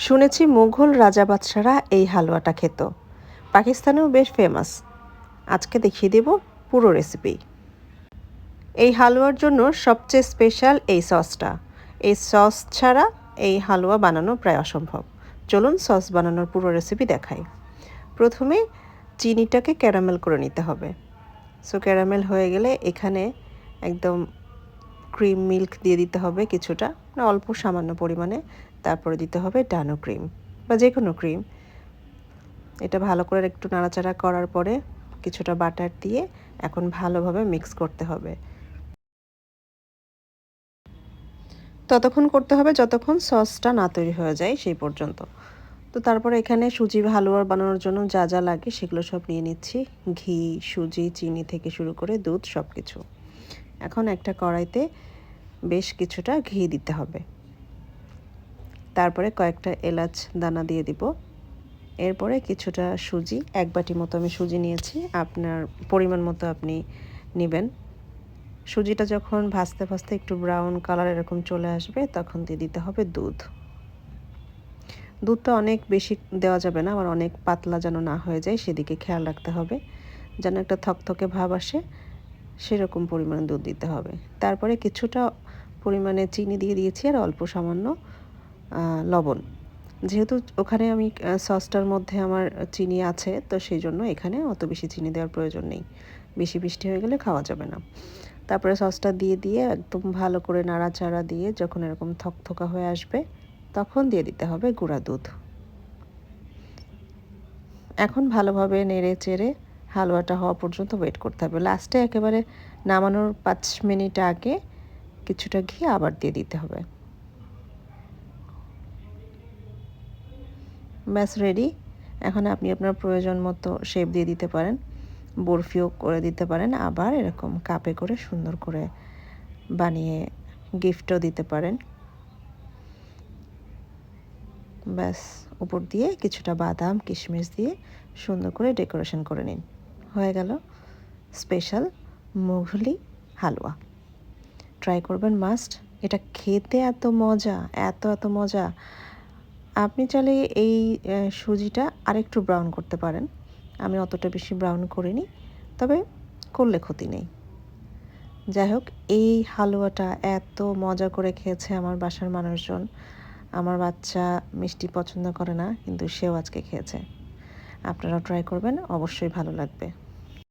শুনেছি মুঘল রাজা বাদশারা এই হালুয়াটা খেত। পাকিস্তানেও বেশ ফেমাস। আজকে দেখিয়ে দেব পুরো রেসিপি। এই হালুয়ার জন্য সবচেয়ে স্পেশাল এই সসটা। এই সস ছাড়া এই হালুয়া বানানো প্রায় অসম্ভব। চলুন সস বানানোর পুরো রেসিপি দেখাই। প্রথমে চিনিটাকে ক্যারামেল করে নিতে হবে। সো ক্যারামেল হয়ে গেলে এখানে একদম ক্রিম মিল্ক দিয়ে দিতে হবে কিছুটা, অল্প সামান্য পরিমাণে। তারপরে দিতে হবে ডানো ক্রিম বা যে কোনো ক্রিম। এটা ভালো করে একটু নাড়াচাড়া করার পরে কিছুটা বাটার দিয়ে এখন ভালোভাবে মিক্স করতে হবে। ততক্ষণ করতে হবে যতক্ষণ সসটা না তৈরি হয়ে যায় সেই পর্যন্ত। তো তারপরে এখানে সুজি হালুয়া বানানোর জন্য যা যা লাগে সেগুলো সব নিয়ে নিচ্ছি। ঘি, সুজি, চিনি থেকে শুরু করে দুধ সব কিছু। এখন একটা কড়াইতে বেশ কিছুটা ঘি দিতে হবে। তারপরে কয়েকটা এলাচ দানা দিয়ে দিব। এরপরে কিছুটা সুজি, এক বাটি মতো আমি সুজি নিয়েছি, আপনার পরিমাণ মতো আপনি নেবেন। সুজিটা যখন ভাজতে ভাজতে একটু ব্রাউন কালার এরকম চলে আসবে তখন দিয়ে দিতে হবে দুধ। দুধটা অনেক বেশি দেওয়া যাবে না, আবার অনেক পাতলা যেন না হয়ে যায় সেদিকে খেয়াল রাখতে হবে। যেন একটা থকথকে ভাব আসে সেরকম পরিমাণে দুধ দিতে হবে। তারপরে কিছুটা পরিমাণে চিনি দিয়ে দিয়েছি আর অল্প সামান্য লবণ। যেহেতু ওখানে আমি সসটার মধ্যে আমার চিনি আছে, তো সেই জন্য এখানে অত বেশি চিনি দেওয়ার প্রয়োজন নেই। বেশি মিষ্টি হয়ে গেলে খাওয়া যাবে না। তারপরে সসটা দিয়ে দিয়ে একদম ভালো করে নাড়াচাড়া দিয়ে যখন এরকম থকথকা হয়ে আসবে তখন দিয়ে দিতে হবে গুঁড়া দুধ। এখন ভালোভাবে নেড়ে চেড়ে হালুয়াটা হওয়া পর্যন্ত ওয়েট করতে হবে। লাস্টে একেবারে নামানোর 5 মিনিট আগে কিছুটা ঘি আবার দিয়ে দিতে হবে। ব্যাস রেডি। এখন আপনি আপনার প্রয়োজন মতো শেপ দিয়ে দিতে পারেন, বরফিও করে দিতে পারেন, আবার এরকম কাপে করে সুন্দর করে বানিয়ে গিফটও দিতে পারেন। ব্যাস উপর দিয়ে কিছুটা বাদাম কিশমিশ দিয়ে সুন্দর করে ডেকোরেশন করে নিন। হয়ে গেল স্পেশাল মুঘলি হালুয়া। ট্রাই করবেন মাস্ট। এটা খেতে এত মজা, এত মজা। আপনি চাইলে এই সুজিটা আরেকটু ব্রাউন করতে পারেন। আমি অতটা বেশি ব্রাউন করিনি, তবে করলে ক্ষতি নেই। যাই হোক, এই হালুয়াটা এত মজা করে খেয়েছে আমার বাসার মানুষজন। আমার বাচ্চা মিষ্টি পছন্দ করে না, কিন্তু সেও আজকে খেয়েছে। আপনারাও ট্রাই করবেন, অবশ্যই ভালো লাগবে।